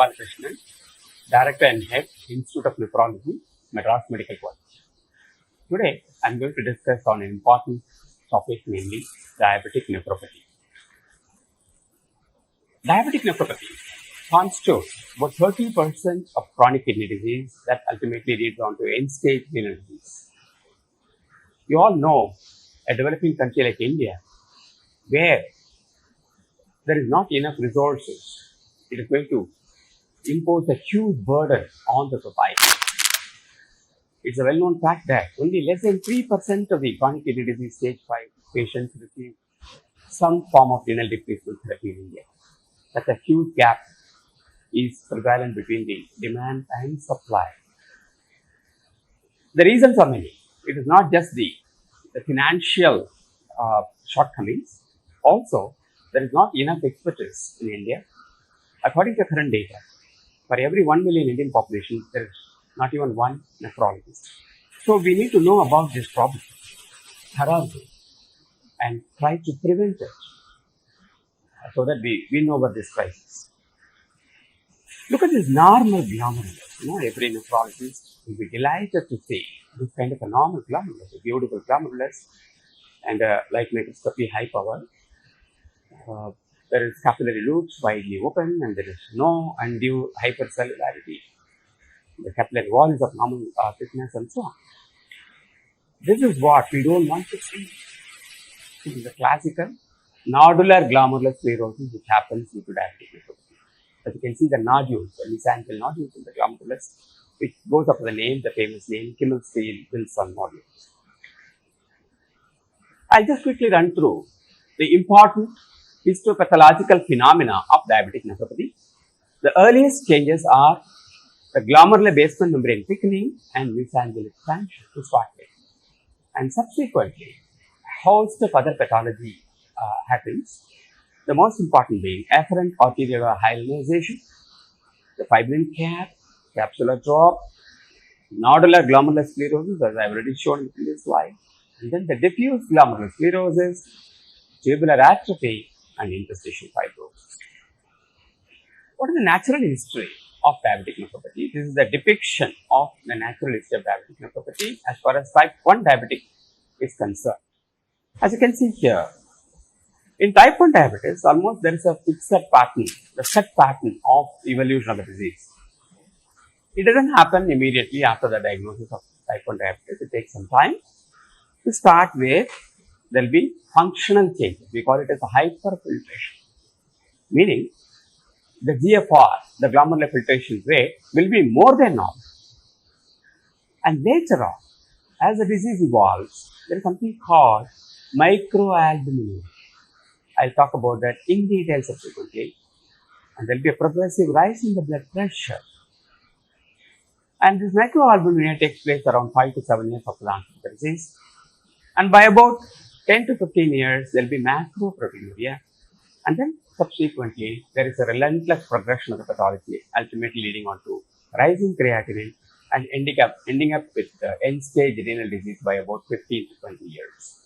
Krishnan, Director and Head, Institute of Nephrology, Madras Medical College. Today, I am going to discuss on an important topic, namely diabetic nephropathy. Diabetic nephropathy constitutes about 30% of chronic kidney disease that ultimately leads on to end-stage renal disease. You all know a developing country like India, where there is not enough resources, it is going to impose a huge burden on the society. It's a well-known fact that only less than 3% of the chronic kidney disease stage 5 patients receive some form of renal replacement therapy in India. Such a huge gap is prevalent between the demand and supply. The reasons are many. It is not just the financial shortcomings. Also, there is not enough expertise in India. According to current data, for every 1 million Indian population, there is not even one nephrologist. So we need to know about this problem thoroughly and try to prevent it so that we know about this crisis. Look at this normal glomerulus. Every nephrologist will be delighted to see this kind of a normal glomerulus, a beautiful glomerulus, and like microscopy high power. There is capillary loops widely open and there is no undue hypercellularity. The capillary wall is of normal thickness and so on. This is what we don't want to see. This is the classical nodular glomerular sclerosis which happens due to diabetic nephropathy. As you can see, the nodules, the mesangial nodules in the glomerulus, which goes up with the famous name, Kimmel-Wilson nodules. I'll just quickly run through the important histopathological phenomena of diabetic nephropathy. The earliest changes are the glomerular basement membrane thickening and mesangial expansion to start with. And subsequently, a host of other pathology happens. The most important being afferent arterial hyalinization, the fibrin cap, capsular drop, nodular glomerular sclerosis, as I've already shown in the previous slide, and then the diffuse glomerular sclerosis, tubular atrophy, and interstitial fibrosis. What is the natural history of diabetic nephropathy? This is the depiction of the natural history of diabetic nephropathy as far as type 1 diabetic is concerned. As you can see here, in type 1 diabetes, almost there is a fixed pattern, the set pattern of evolution of the disease. It doesn't happen immediately after the diagnosis of type 1 diabetes. It takes some time. To start with, there will be functional changes. We call it as a hyperfiltration, meaning the GFR, the glomerular filtration rate, will be more than normal. And later on, as the disease evolves, there is something called microalbuminuria. I'll talk about that in detail subsequently. And there will be a progressive rise in the blood pressure. And this microalbuminuria takes place around 5 to 7 years after the onset of the disease. And by about 10 to 15 years, there will be macroproteinuria. And then subsequently, there is a relentless progression of the pathology, ultimately leading on to rising creatinine and ending up with end-stage renal disease by about 15 to 20 years.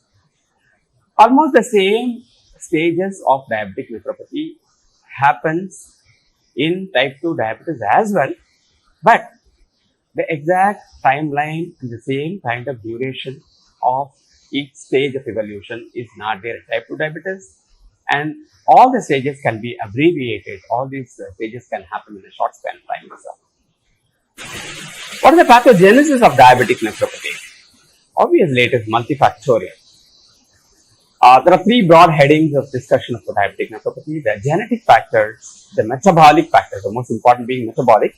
Almost the same stages of diabetic nephropathy happens in type 2 diabetes as well, but the exact timeline and the same kind of duration of each stage of evolution is not there in type 2 diabetes, and all the stages can be abbreviated. All these stages can happen in a short span of time itself. What is the pathogenesis of diabetic nephropathy? Obviously, it is multifactorial. There are three broad headings of discussion of diabetic nephropathy: the genetic factors, the metabolic factors, the most important being metabolic,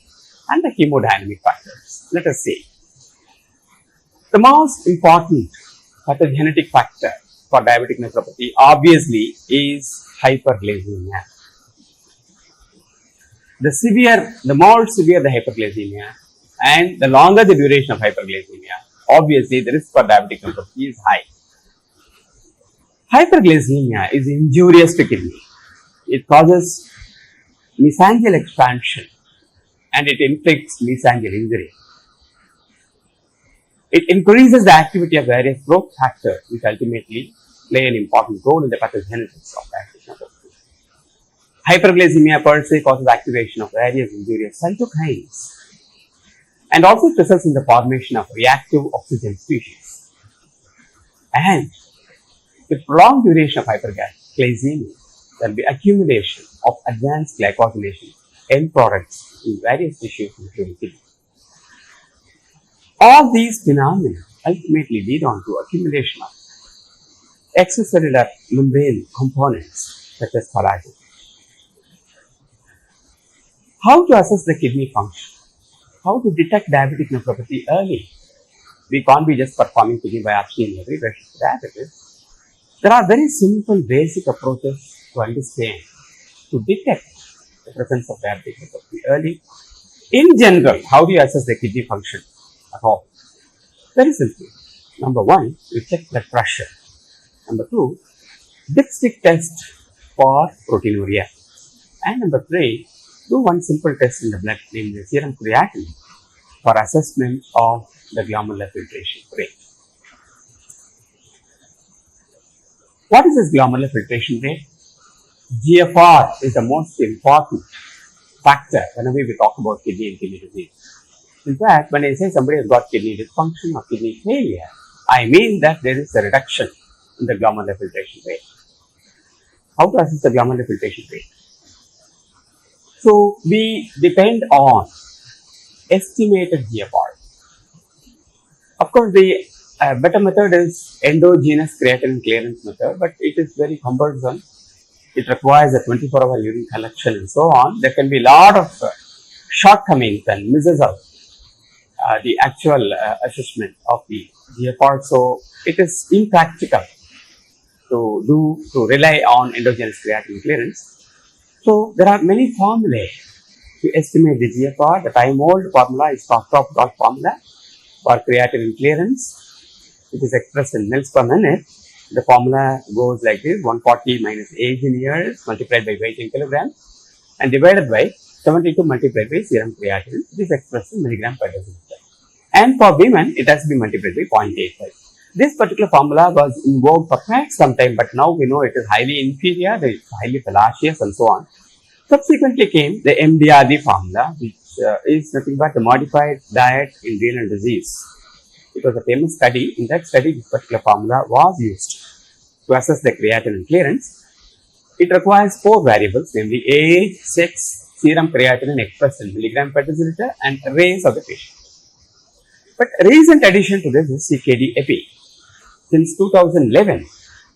and the hemodynamic factors. Let us see. The most important pathogenetic factor for diabetic nephropathy obviously is hyperglycemia. The more severe the hyperglycemia and the longer the duration of hyperglycemia, obviously the risk for diabetic nephropathy is high. Hyperglycemia is injurious to kidney. It causes mesangial expansion and it inflicts mesangial injury. It increases the activity of various growth factors which ultimately play an important role in the pathogenesis of diabetic nephropathy. Hyperglycemia per se causes activation of various injurious cytokines and also it results in the formation of reactive oxygen species. And with prolonged duration of hyperglycemia, there will be accumulation of advanced glycogenation end products in various tissues including kidney. All these phenomena ultimately lead on to accumulation of extracellular membrane components such as collagen. How to assess the kidney function? How to detect diabetic nephropathy early? We can't be just performing kidney biopsy in every patient with diabetes. There are very simple basic approaches to understand, to detect the presence of diabetic nephropathy early. In general, how do you assess the kidney function at all? Very simply. Number one, you check blood pressure. Number two, dipstick test for proteinuria. And number three, do one simple test in the blood, namely serum creatinine, for assessment of the glomerular filtration rate. What is this glomerular filtration rate? GFR is the most important factor whenever we talk about kidney and kidney disease. In fact, when I say somebody has got kidney dysfunction or kidney failure, I mean that there is a reduction in the glomerular filtration rate. How to assess the glomerular filtration rate? So, we depend on estimated GFR. Of course, the better method is endogenous creatinine clearance method, but it is very cumbersome. It requires a 24-hour urine collection and so on. There can be a lot of shortcomings and misses of the actual assessment of the GFR. So, it is impractical to rely on endogenous creatinine clearance. So, there are many formulae to estimate the GFR. The time-old formula is Cockcroft formula for creatinine clearance. It is expressed in mils per minute. The formula goes like this: 140 minus age in years multiplied by weight in kilograms and divided by 72 multiplied by serum creatinine. It is expressed in milligram per deciliter. And for women, it has to be multiplied by 0.85. This particular formula was in vogue for quite some time, but now we know it is highly inferior, it is highly fallacious and so on. Subsequently came the MDRD formula, which is nothing but the modified diet in renal disease. It was a famous study. In that study, this particular formula was used to assess the creatinine clearance. It requires 4 variables, namely age, sex, serum creatinine expressed in milligram per deciliter, and race of the patient. But recent addition to this is CKD-EPI. Since 2011,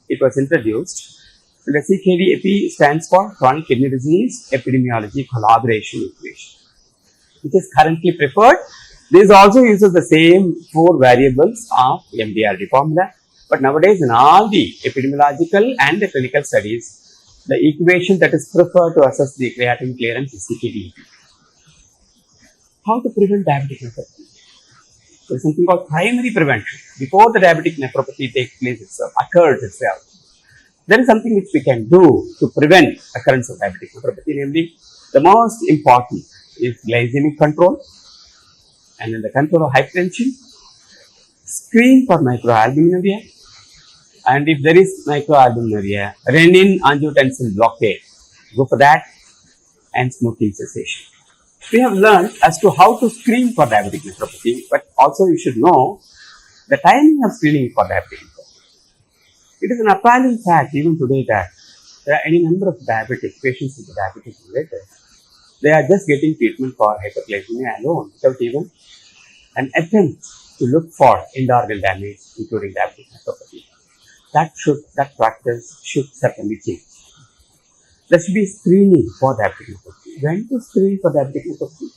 it was introduced. The CKD-EPI stands for Chronic Kidney Disease Epidemiology Collaboration Equation, which is currently preferred. This also uses the same 4 variables of MDRD formula, but nowadays in all the epidemiological and the clinical studies, the equation that is preferred to assess the creatinine clearance is CKD-EPI. How to prevent diabetic nephropathy? There is something called primary prevention. Before the diabetic nephropathy takes place itself, occurs itself, there is something which we can do to prevent occurrence of diabetic nephropathy. Namely, the most important is glycemic control, and in the control of hypertension, screen for microalbuminuria, and if there is microalbuminuria, renin-angiotensin blockade, go for that, and smoking cessation. We have learned as to how to screen for diabetic nephropathy, but also you should know the timing of screening for diabetic nephropathy. It is an appalling fact even today that there are any number of diabetic patients with diabetes related. They are just getting treatment for hyperglycemia alone without even an attempt to look for end-organ damage, including diabetic nephropathy. That practice should certainly change. There should be screening for diabetic nephropathy. When to screen for diabetic nephropathy?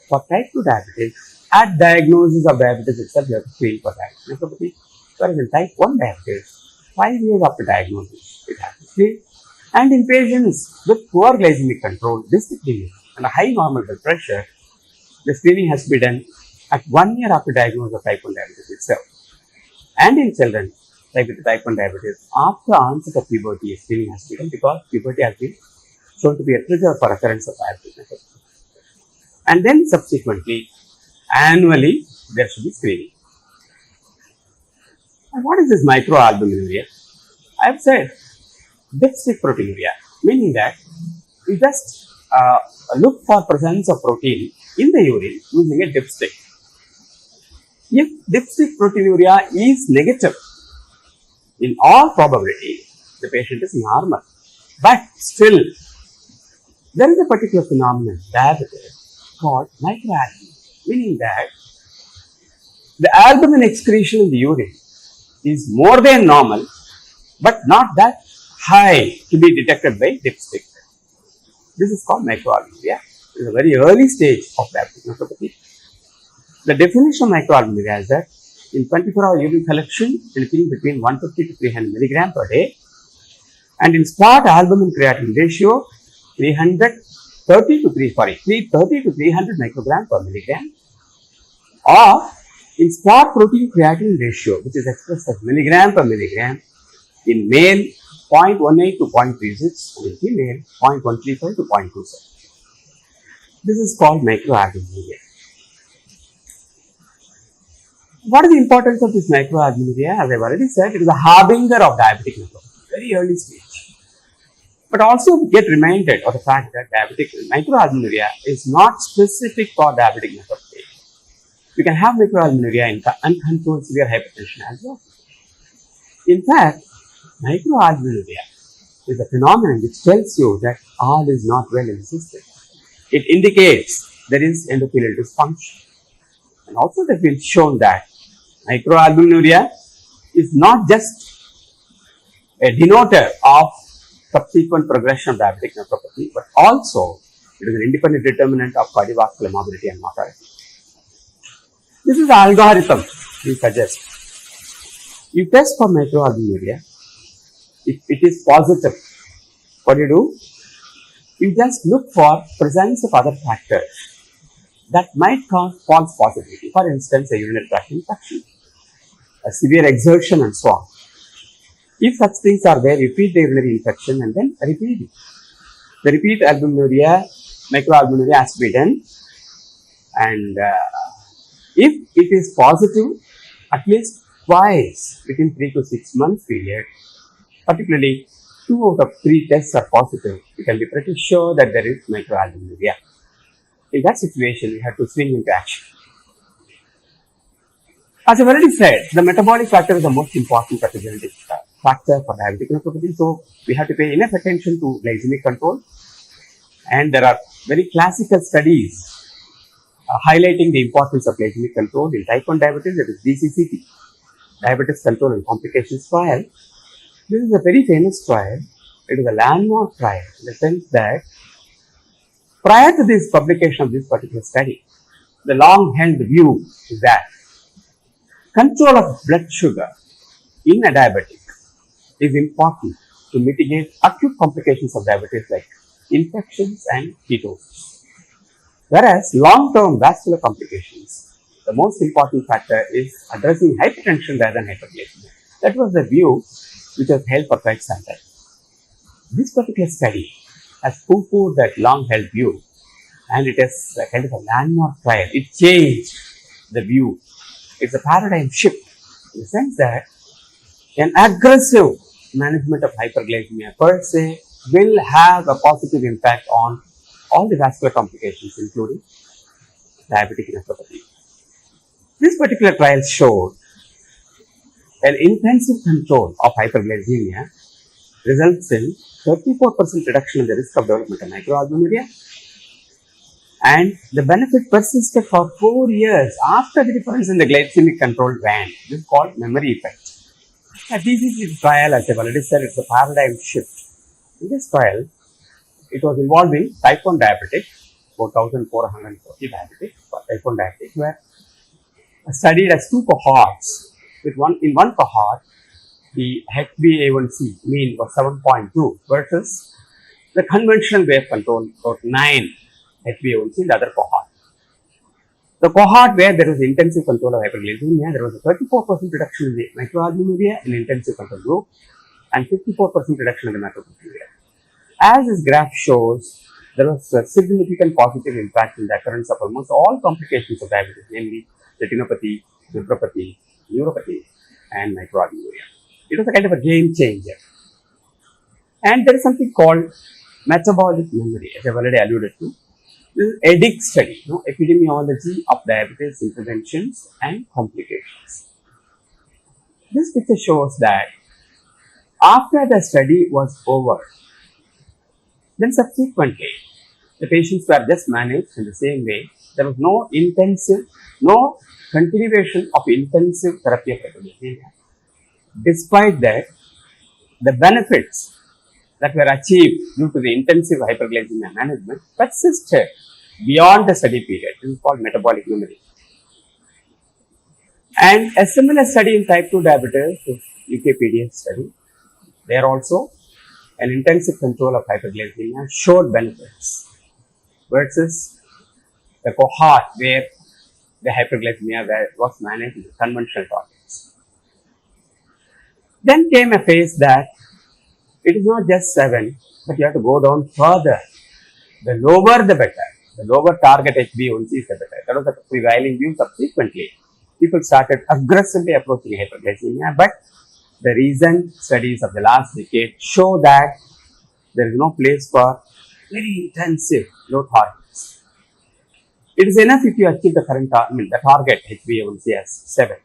For type 2 diabetes, at diagnosis of diabetes itself, you have to screen for diabetic nephropathy. Whereas in type 1 diabetes, 5 years after diagnosis, it has to screen. And in patients with poor glycemic control, dyslipidemia, and a high normal blood pressure, the screening has to be done at 1 year after diagnosis of type 1 diabetes itself. And in children with type 1 diabetes, after onset of puberty, screening has to be done because puberty has been shown to be a trigger for occurrence of diabetes. And then subsequently, annually, there should be screening. And what is this microalbuminuria? I have said dipstick proteinuria, meaning that we just look for presence of protein in the urine using a dipstick. If dipstick proteinuria is negative, in all probability, the patient is normal. But still, there is a particular phenomenon, diabetes, called microalbumin, meaning that the albumin excretion in the urine is more than normal, but not that high to be detected by dipstick. This is called microalbuminuria. It is a very early stage of diabetic nephropathy. The definition of microalbuminuria is that in 24-hour urine collection, anything between 150 to 300 milligram per day, and in spot albumin creatinine ratio, 330 to 300 microgram per milligram, or in spot protein creatinine ratio, which is expressed as milligram per milligram, in male 0.18 to 0.36 and in female 0.135 to 0.27. This is called microalbuminuria. What is the importance of this microalbuminuria? As I've already said, it is a harbinger of diabetic nephropathy, very early stage. But also get reminded of the fact that microalbuminuria is not specific for diabetic nephropathy. You can have microalbuminuria in uncontrolled severe hypertension as well. In fact, microalbuminuria is a phenomenon which tells you that all is not well in the system. It indicates there is endothelial dysfunction. And also it has been shown that microalbuminuria is not just a denoter of subsequent progression of diabetic nephropathy, but also it is an independent determinant of cardiovascular morbidity and mortality. This is the algorithm we suggest. You test for microalbuminuria. If it is positive, what do? You just look for presence of other factors that might cause false positivity. For instance, a urinary tract infection, a severe exertion, and so on. If such things are there, repeat the urinary infection and then repeat it. The repeat microalbuminuria has to be done, and if it is positive, at least twice within 3 to 6 months period, particularly 2 out of 3 tests are positive, you can be pretty sure that there is microalbuminuria. In that situation, we have to swing into action. As I've already said, the metabolic factor is the most important pathogenic factor for diabetic nephropathy, so we have to pay enough attention to glycemic control. And there are very classical studies highlighting the importance of glycemic control in type 1 diabetes. That is DCCT, Diabetes Control and Complications Trial. This is a very famous trial. It is a landmark trial in the sense that prior to this publication of this particular study, the long-held view is that control of blood sugar in a diabetic is important to mitigate acute complications of diabetes like infections and ketosis. Whereas long-term vascular complications, the most important factor is addressing hypertension rather than hyperglycemia. That was the view which was held for quite some time. This particular study has poo-pooed that long-held view, and it is a kind of a landmark trial. It changed the view. It's a paradigm shift in the sense that an aggressive management of hyperglycemia per se will have a positive impact on all the vascular complications, including diabetic nephropathy. This particular trial showed an intensive control of hyperglycemia results in 34% reduction in the risk of development of microalbuminuria, and the benefit persisted for 4 years after the difference in the glycemic control waned. This is called memory effect. This is the trial, as I've already said, it's a paradigm shift. In this trial, it was involving type 1 diabetic, 4,440 diabetics, type 1 diabetics, were studied as 2 cohorts. In one cohort, the HbA1c mean was 7.2 versus the conventional way of control about 9 HbA1c in the other cohort. The cohort where there was intensive control of hyperglycemia, there was a 34% reduction in the microalbuminuria in intensive control group and 54% reduction in the macroproteinuria. As this graph shows, there was a significant positive impact in the occurrence of almost all complications of diabetes, namely retinopathy, nephropathy, neuropathy, and microalbuminuria. It was a kind of a game changer. And there is something called metabolic memory, as I've already alluded to. This is EDIC study, epidemiology of diabetes interventions and complications. This picture shows that after the study was over, then subsequently the patients were just managed in the same way. There was no continuation of intensive therapy of hypoglycemia. Despite that, the benefits that were achieved due to the intensive hyperglycemia management persisted beyond the study period. This is called metabolic memory. And a similar study in type 2 diabetes is UK Paediatrics study. There also an intensive control of hyperglycemia showed benefits versus the cohort where the hyperglycemia was managed with conventional targets. Then came a phase that it is not just 7, but you have to go down further. The lower the better. The lower target HbA1c is the better. That was the prevailing view. Subsequently, people started aggressively approaching hyperglycemia, but the recent studies of the last decade show that there is no place for very intensive low targets. It is enough if you achieve the the target HbA1c as 7.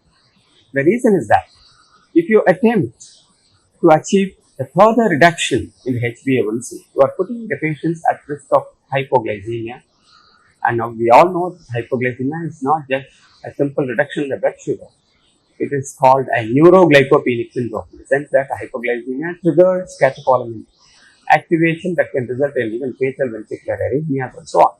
The reason is that if you attempt to achieve a further reduction in the HbA1c, you are putting the patients at risk of hypoglycemia. And now we all know hypoglycemia is not just a simple reduction in the blood sugar. It is called a neuroglycopenic syndrome, in the sense that hypoglycemia triggers catecholamine activation that can result in even fatal ventricular arrhythmias and so on.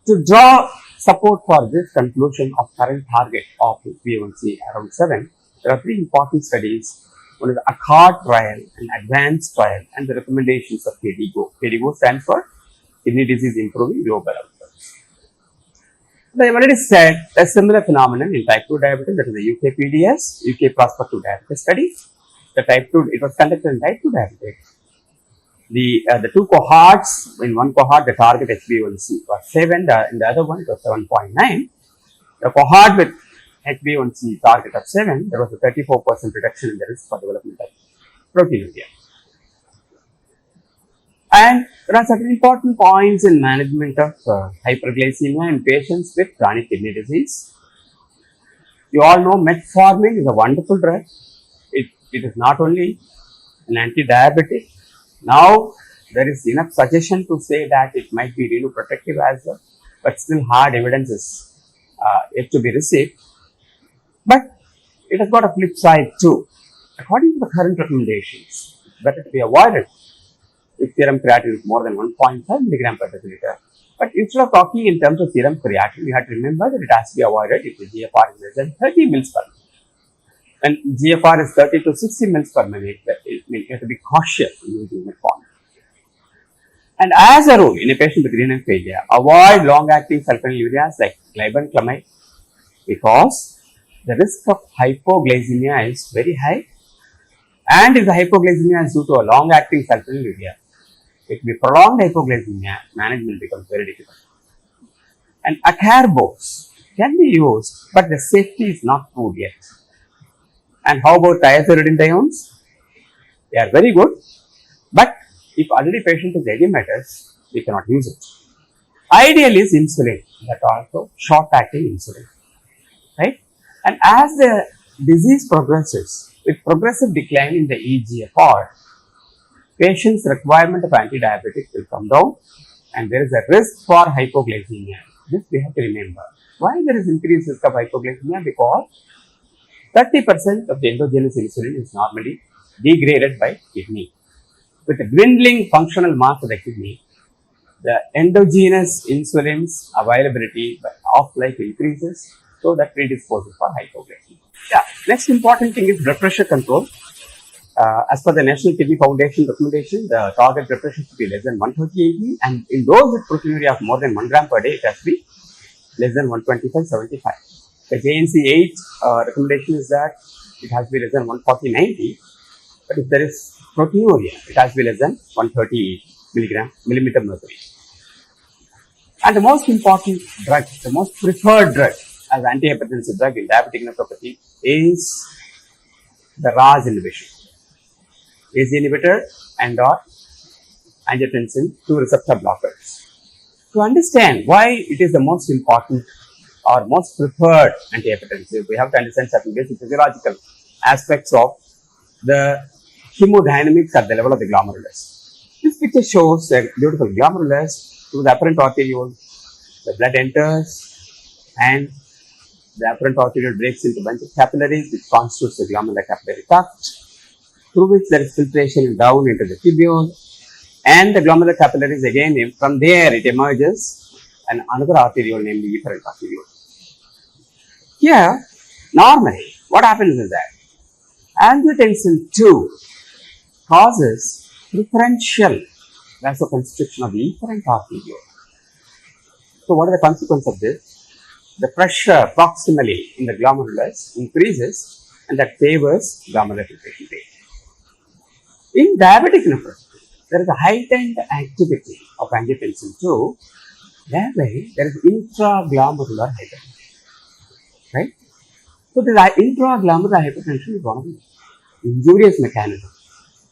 To draw support for this conclusion of current target of HbA1c around 7, there are 3 important studies. One is the ACCORD trial, an advanced trial, and the recommendations of KDIGO. KDIGO stands for Kidney Disease Improving Global Outcomes. I have already said a similar phenomenon in type 2 diabetes, that is the UK PDS, UK Prospective Diabetes Study. It was conducted in type 2 diabetes. The 2 cohorts, in one cohort the target HbA1c was 7, in the other one it was 7.9. The cohort with HbA1c target of 7, there was a 34% reduction in the risk for development of proteinuria. And there are certain important points in management of hyperglycemia in patients with chronic kidney disease. You all know metformin is a wonderful drug. It is not only an anti-diabetic. Now there is enough suggestion to say that it might be renoprotective as well, but still hard evidence is yet to be received. But it has got a flip side too. According to the current recommendations, it's better to be avoided if serum creatinine is more than 1.5 mg per deciliter. But instead of talking in terms of serum creatinine, you have to remember that it has to be avoided if the GFR is less than 30 ml per minute. And GFR is 30 to 60 ml per minute. You have to be cautious in using metformin. And as a rule, in a patient with renal failure, avoid long-acting sulfonylureas like glibenclamide, because the risk of hypoglycemia is very high, and if the hypoglycemia is due to a long-acting sulfonylurea, it will be prolonged hypoglycemia, management becomes very difficult. And acarbose can be used, but the safety is not proved yet. And how about thiazolidinediones? They are very good, but if already patient is edematous, we cannot use it. Ideal is insulin, that also short-acting insulin, right? And as the disease progresses, with progressive decline in the eGFR, patient's requirement of antidiabetic will come down, and there is a risk for hypoglycemia. This we have to remember. Why there is increased risk of hypoglycemia? Because 30% of the endogenous insulin is normally degraded by kidney. With the dwindling functional mass of the kidney, the endogenous insulin's availability by half-life increases, so that predisposes for hypoglycemia. Yeah. Next important thing is blood pressure control. As per the National Kidney Foundation recommendation, the target blood pressure should be less than 130/80, and in those with proteinuria of more than 1 gram per day, it has to be less than 125/75. The JNC 8 recommendation is that it has to be less than 140/90, but if there is proteinuria, it has to be less than 130 millimeter mercury. And the most important drug, the most preferred drug as antihypertensive drug in diabetic nephropathy is the RAS inhibition. ACE inhibitor and or angiotensin II receptor blockers. To understand why it is the most important or most preferred antihypertensive, we have to understand certain basic physiological aspects of the hemodynamics at the level of the glomerulus. This picture shows a beautiful glomerulus through the apparent arteriole. The blood enters and the apparent arteriole breaks into a bunch of capillaries which constitutes the glomerular capillary duct, through which there is filtration down into the tubule, and the glomerular capillaries again, from there it emerges and another arteriole, namely efferent arteriole. Here, normally, what happens is that angiotensin II causes preferential vasoconstriction of the efferent arteriole. So, what are the consequences of this? The pressure proximally in the glomerulus increases, and that favors glomerular filtration rate. In diabetic nephropathy, there is a heightened activity of angiotensin II, thereby there is intraglomerular hypertension. Right? So, the intraglomerular hypertension is one of the injurious mechanisms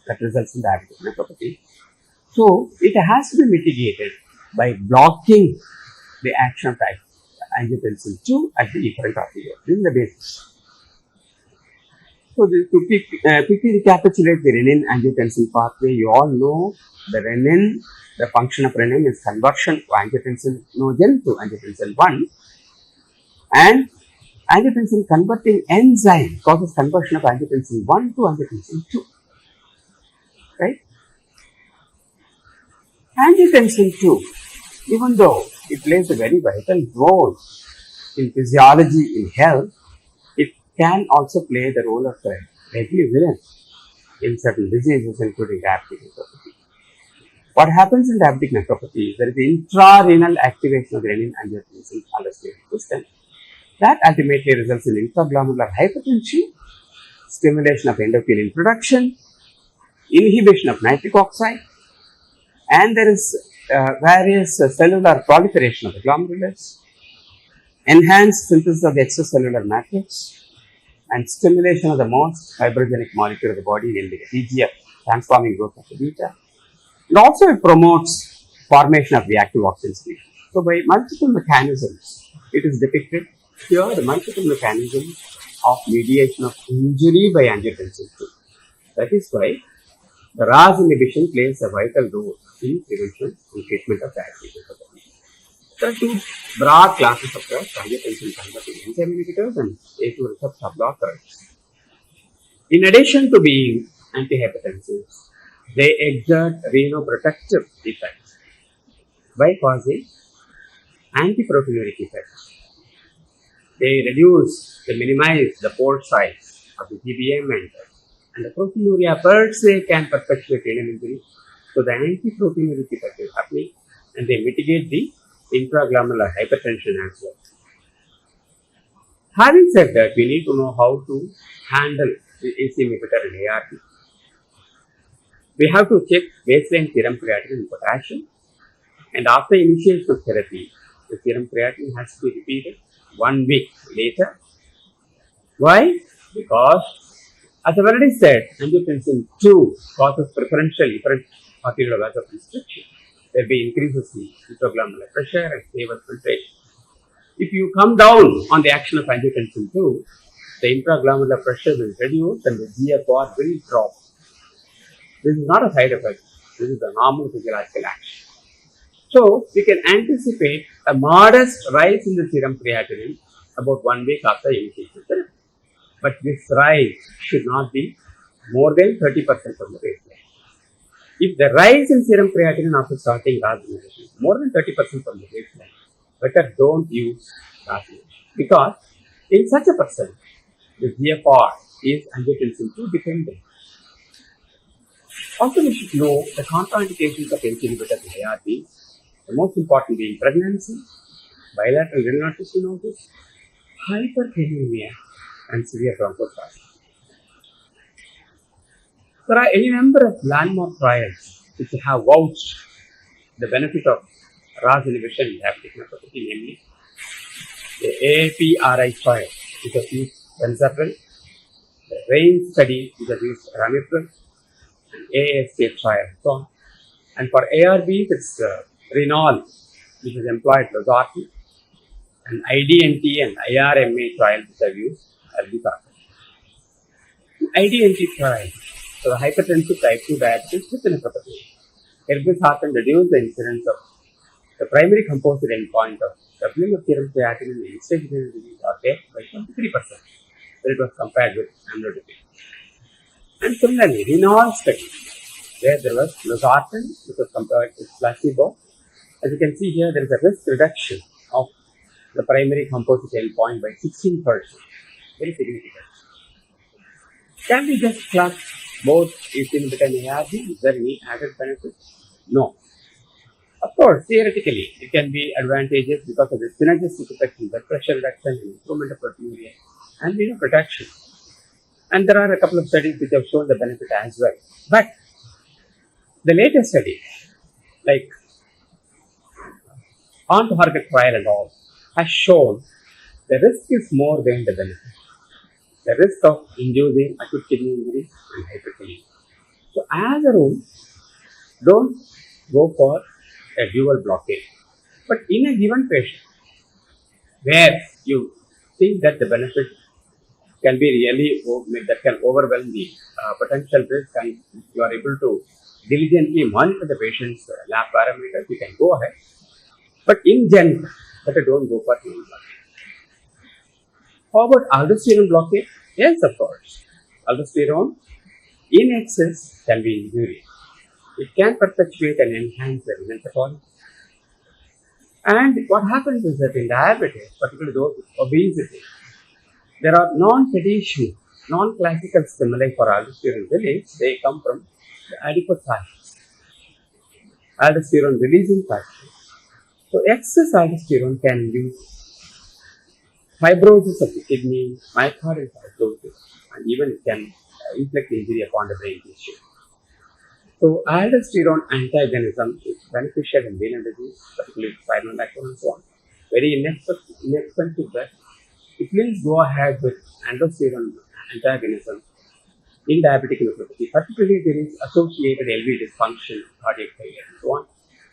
that results in diabetic nephropathy. So, it has to be mitigated by blocking the action of angiotensin II at the efferent arteriole. This is the basis. So, to quickly recapitulate the renin-angiotensin pathway, you all know the renin, the function of renin is conversion of angiotensinogen to angiotensin I, and angiotensin converting enzyme causes conversion of angiotensin I to angiotensin II. Right? Angiotensin II, even though it plays a very vital role in physiology, in health, it can also play the role of a deadly villain in certain diseases, including diabetic nephropathy. What happens in diabetic nephropathy is there is intrarenal activation of the renin-angiotensin aldosterone system that ultimately results in intraglomerular hypertension, stimulation of endothelial production, inhibition of nitric oxide, and there is various cellular proliferation of the glomerulus, enhanced synthesis of the extracellular matrix, and stimulation of the most fibrogenic molecule of the body, namely the TGF, transforming growth of the beta. And also it promotes formation of reactive oxygen species. So by multiple mechanisms, it is depicted here, the multiple mechanisms of mediation of injury by angiotensin II. That is why the RAS inhibition plays a vital role in prevention and treatment of diabetic nephropathy. There are two broad classes of drugs, angiotensin converting enzyme inhibitors and A2 receptor blockers. In addition to being antihypertensives, they exert renoprotective effects by causing antiproteinuric effects. They minimize the pore size of the GBM and the proteinuria per se can perpetuate renal injury. So the antiproteinuric effect is happening and they mitigate the intraglomerular hypertension as well. Having said that, we need to know how to handle the AC inhibitor and ART. We have to check baseline serum creatinine and potassium, and after initiation of therapy, the serum creatinine has to be repeated 1 week later. Why? Because, as I've already said, angiotensin II causes preferential efferent arterial vasoconstriction. There be increases in intraglomerular pressure and favors filtration. If you come down on the action of angiotensin II, the intraglomerular pressure will reduce and the GFR will drop. This is not a side effect. This is a normal physiological action. So, we can anticipate a modest rise in the serum creatinine about 1 week after initiation therapy. But this rise should not be more than 30% from the baseline. If the rise in serum creatinine after starting RAS inhibition is more than 30% from the baseline, better don't use RAS inhibition. Because in such a person, the GFR is angiotensin II dependent. Also, we should know the contraindications of ACE inhibitors and ARBs. The most important being pregnancy, bilateral renal stenosis, hyperkalemia, and severe bronchospasm. There are any number of landmark trials which have vouched the benefit of RAS inhibition in diabetic nephropathy, namely the AAPRI trial, which has used benzapril, the RAIN study, which has used ramipril, and ASK trial, so on. And for ARBs, it's renal, which is employed losartan, and IDNT and IRMA trials which have used albuterol. IDNT trial, so the hypertensive type 2 diabetes with nephropathy. Irbesartan reduced the incidence of the primary composite endpoint of doubling of serum creatinine in stage renal disease or death by 23%. So it was compared with amlodipine. And similarly, renal study, where there was losartan, which was compared with placebo. As you can see here, there is a risk reduction of the primary composite endpoint by 16%. Very significant. Can we just club both inhibit and ARB? Is there any added benefit? No. Of course, theoretically, it can be advantageous because of the synergistic effect in blood pressure reduction, improvement of proteinuria, and protection. And there are a couple of studies which have shown the benefit as well. But the latest studies, like on-target trial and all, has shown the risk is more than the benefit. The risk of inducing acute kidney injury and hyperkalemia. So, as a rule, don't go for a dual blockade. But in a given patient, where you think that the benefit can be really, that can overwhelm the potential risk, and you are able to diligently monitor the patient's lab parameters, you can go ahead. But in general, better don't go for dual blockade. How about aldosterone blockade? Yes, of course. Aldosterone in excess can be injurious. It can perpetuate and enhance the renal pathology. And what happens is that in diabetes, particularly those with obesity, there are non-traditional, non-classical stimuli for aldosterone release. They come from the adipocytes, aldosterone releasing factors. So excess aldosterone can induce fibrosis of the kidney, myocardial fibrosis, and even it can inflict injury upon the brain tissue. So aldosterone antagonism is beneficial in renal disease, particularly spinal backbone and so on. Very inexpensive drug. Please go ahead with aldosterone antagonism in diabetic nephropathy. Particularly, there is associated LV dysfunction, cardiac failure, and so on.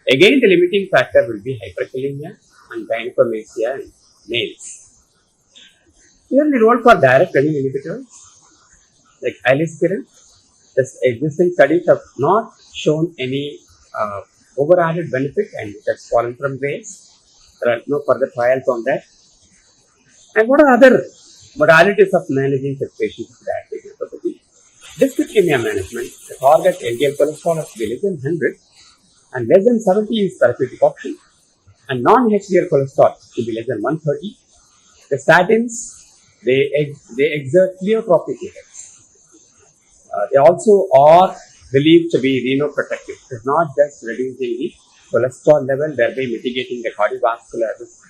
Again, the limiting factor will be hyperkalemia and gynecomastia in males. Here, the role for direct renin inhibitors like aliskiren. The existing studies have not shown any over-added benefit, and it has fallen from grace. There are no further trials on that. And what are other modalities of managing such patients with diabetic nephropathy? Dyslipidemia management. The target LDL cholesterol has to be less than 100 and less than 70 is therapeutic option, and non-HDL cholesterol should be less than 130. The statins, they exert pleiotropic effects. They also are believed to be renoprotective. It is not just reducing the cholesterol level, thereby mitigating the cardiovascular risk.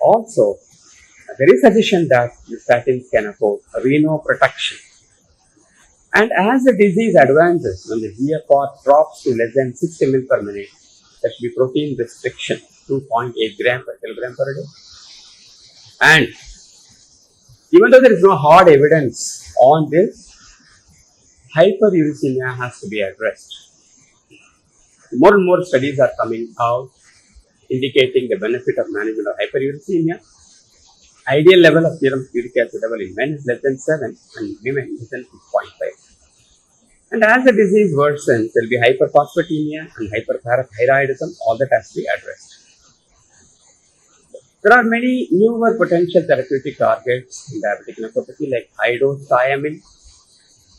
Also, there is suggestion that the statins can afford renoprotection. And as the disease advances, when the GFR drops to less than 60 ml per minute, there should be protein restriction, 2.8 gram per kilogram per day. And even though there is no hard evidence on this, hyperuricemia has to be addressed. More and more studies are coming out indicating the benefit of management of hyperuricemia. Ideal level of serum uric acid level in men is less than 7 and women less than 6.5. And as the disease worsens, there will be hyperphosphatemia and hyperthyroidism, all that has to be addressed. There are many newer potential therapeutic targets in diabetic nephropathy like high-dose thiamine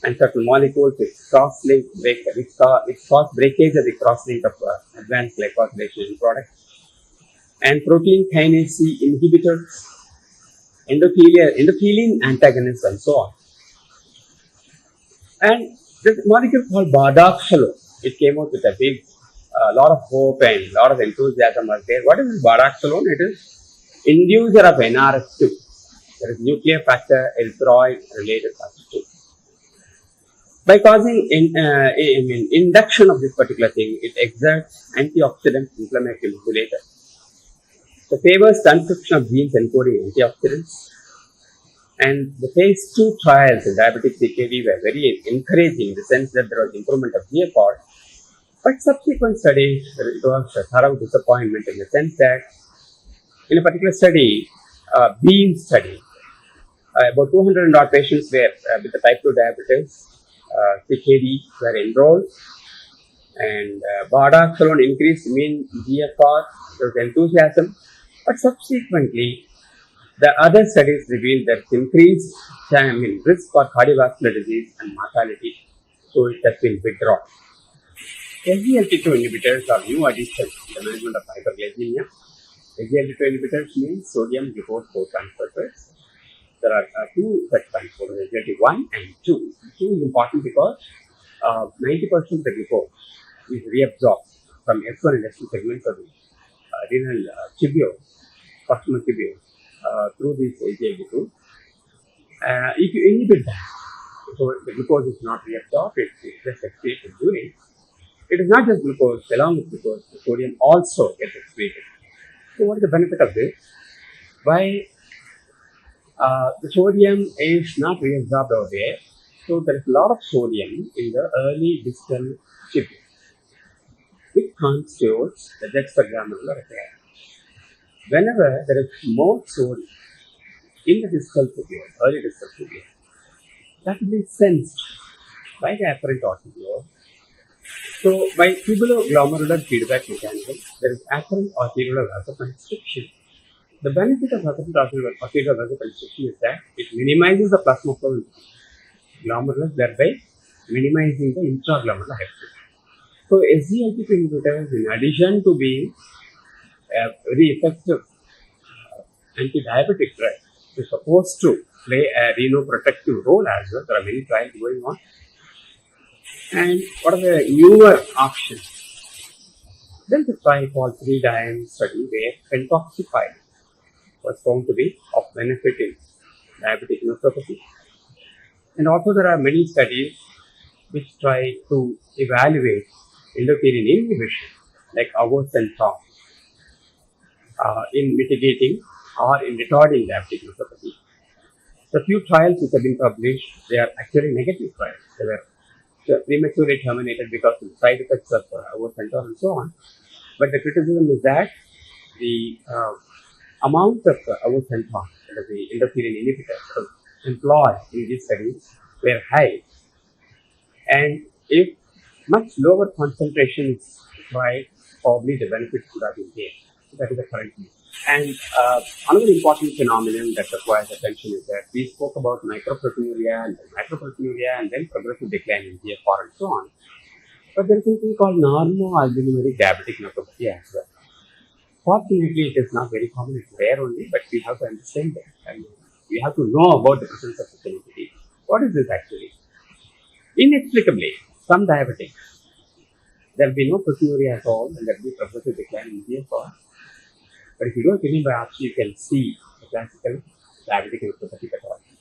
and certain molecules which cross-link, which cause breakage of the cross-link of advanced glycosylation products, and protein kinase C inhibitors, endothelin antagonists, and so on. And this molecule called bardoxolone, it came out with a big, lot of hope and a lot of enthusiasm out there. What is this bardoxolone? It is inducer of NRF2. There is nuclear factor erythroid related factor 2. By causing induction of this particular thing, it exerts antioxidant inflammatory modulator. So favors transcription of genes encoding antioxidants. And the phase 2 trials in diabetic CKD were very encouraging in the sense that there was improvement of GFR But subsequent studies, it was a thorough disappointment in the sense that in a particular study, Beam study, about 200 and odd patients were with the type 2 diabetes, CKD were enrolled, and Bardoxolone increased mean GFR, there was enthusiasm, but subsequently the other studies revealed that increased risk for cardiovascular disease and mortality, so it has been withdrawn. SGLT2 inhibitors are new additions to the management of hyperglycemia. SGLT2 inhibitors means sodium glucose co-transporters. There are two such transporters, SGLT1 and 2. 2 is important because 90% of the glucose is reabsorbed from S1 and S2 segments of the renal tubule, proximal tubule, through this SGLT2. If you inhibit that, so the glucose is not reabsorbed, it just excretes in urine. It is not just glucose, along with glucose, the sodium also gets excreted. So what is the benefit of this? Why the sodium is not reabsorbed over there, so there is a lot of sodium in the early distal tubule, which constitutes the juxtaglomerular repair. Whenever there is more sodium in the distal tubule, early distal tubule, that will be sensed by the afferent arteriole. So, by tubuloglomerular feedback mechanism, there is afferent arteriolar vasoconstriction. The benefit of afferent arteriolar vasoconstriction is that it minimizes the plasma flow in glomerulus, thereby minimizing the intraglomerular hepatitis. So, SGLT2 inhibitors, in addition to being a very effective anti-diabetic drug, is supposed to play a renoprotective role as well. There are many trials going on. And what are the newer options? There is a trial called 3-diam study where pentoxifide was found to be of benefit in diabetic nephropathy. And also there are many studies which try to evaluate endothelin inhibition, like avocentor, in mitigating or in retarding diabetic nephropathy. The few trials which have been published, they are actually negative trials. They were prematurely terminated because of the side effects of avocentor and so on. But the criticism is that the amount of avocentor, the endothelin inhibitors employed in these studies were high, and if much lower concentrations tried, probably the benefits would have been there. So that is the current view. And another important phenomenon that requires attention is that we spoke about microproteinuria and then progressive decline in GFR and so on. But there is something called normoalbuminuric diabetic nephropathy as well. Fortunately, it is not very common, it's rare only, but we have to understand that. And we have to know about the presence of such entity. What is this actually? Inexplicably, some diabetics, there will be no proteinuria at all, and there will be progressive decline in GFR. But if you do a kidney biopsy, you can see the classical diabetic nephropathy pathology.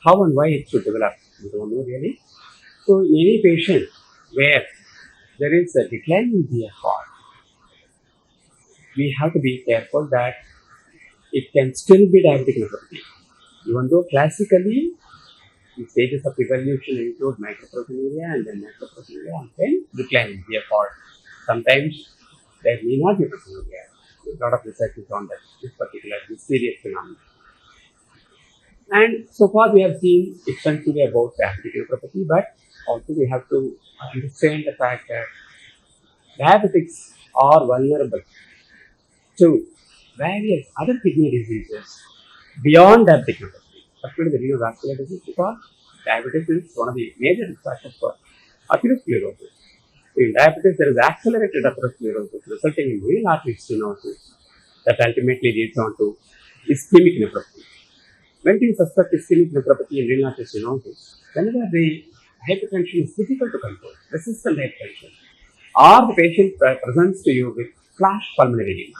How and why it should develop, we don't know really. So, in any patient where there is a decline in GFR, we have to be careful that it can still be diabetic nephropathy. Even though classically, the stages of evolution include microproteinuria and then macroproteinuria and then decline in GFR. Sometimes there may not be proteinuria. A lot of research is on this particular mysterious phenomenon. And so far we have seen extensively about diabetic nephropathy, but also we have to understand the fact that diabetics are vulnerable to various other kidney diseases beyond diabetic nephropathy, particularly the renal disease, because diabetes is one of the major risk factors for atherosclerosis. In diabetes, there is accelerated atherosclerosis resulting in renal artery stenosis that ultimately leads on to ischemic nephropathy. When do you suspect ischemic nephropathy and renal artery stenosis? Whenever the hypertension is difficult to control, resistant hypertension, or the patient presents to you with flash pulmonary edema,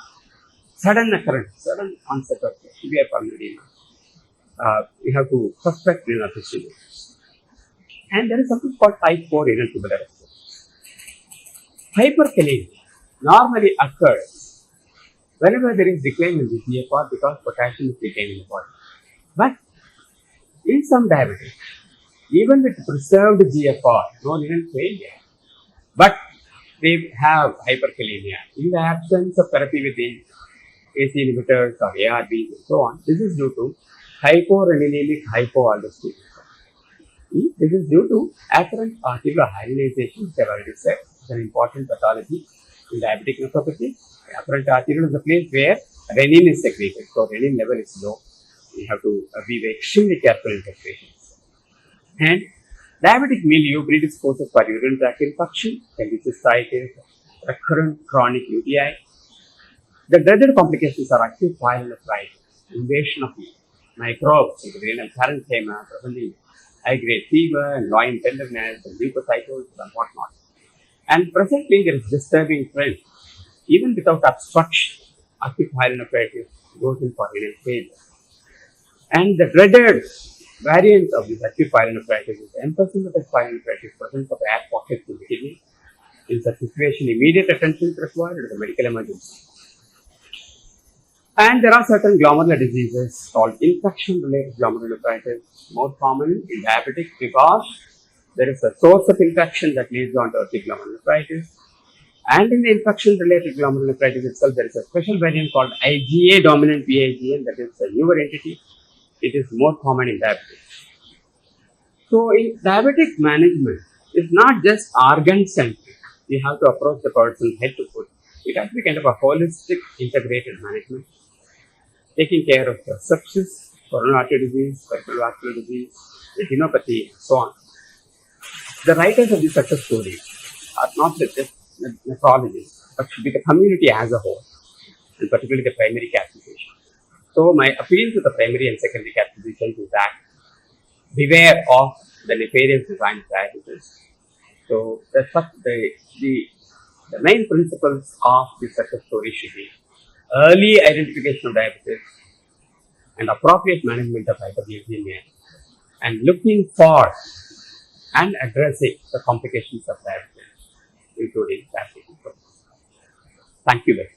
sudden occurrence, sudden onset of severe pulmonary edema, you have to suspect renal artery stenosis. And there is something called type 4 renal tubular. Hyperkalemia normally occurs whenever there is decline in the GFR because potassium is retained in the body. But in some diabetics, even with preserved GFR, no renal failure, but they have hyperkalemia. In the absence of therapy with the AC inhibitors or ARBs and so on, this is due to hyporeninemic hypoaldosteronism. This is due to afferent arterial hyalinization, which I have already said. It's an important pathology in diabetic nephropathy. Afferent arterial is the place where renin is secreted. So renin level is low. We have to be extremely careful in such patients. And diabetic milieu predisposes for urinary tract infection, cholecystitis, recurrent chronic UTI. The dreaded complications are acute pyelonephritis, invasion of microbes into renal parenchyma, presenting high-grade fever and loin tenderness and leukocytosis and whatnot. And presently, there is disturbing trend. Even without obstruction, acute pyelonephritis goes in for renal failure. And the dreaded variant of this acute pyelonephritis is emphysematous pyelonephritis presence of air pockets in the kidney. In such situation, immediate attention is required. It is a medical emergency. And there are certain glomerular diseases called infection-related glomerulonephritis, more common in diabetics because there is a source of infection that leads on to acute glomerulonephritis. And in the infection-related glomerulonephritis itself, there is a special variant called IgA dominant PIGN, that is a newer entity. It is more common in diabetes. So, in diabetic management, it's not just organ-centric. We have to approach the person head to foot. It has to be kind of a holistic, integrated management, taking care of the sepsis, coronary artery disease, peripheral vascular disease, retinopathy, and so on. The writers of these success stories are not just nephrologists, but should be the community as a whole, and particularly the primary care physician. So, my appeal to the primary and secondary care physicians is that beware of the nefarious design of diabetes. So, the main principles of this success story should be early identification of diabetes and appropriate management of hyperglycemia, and looking for and addressing the complications of diabetes, including diabetes. Thank you very much.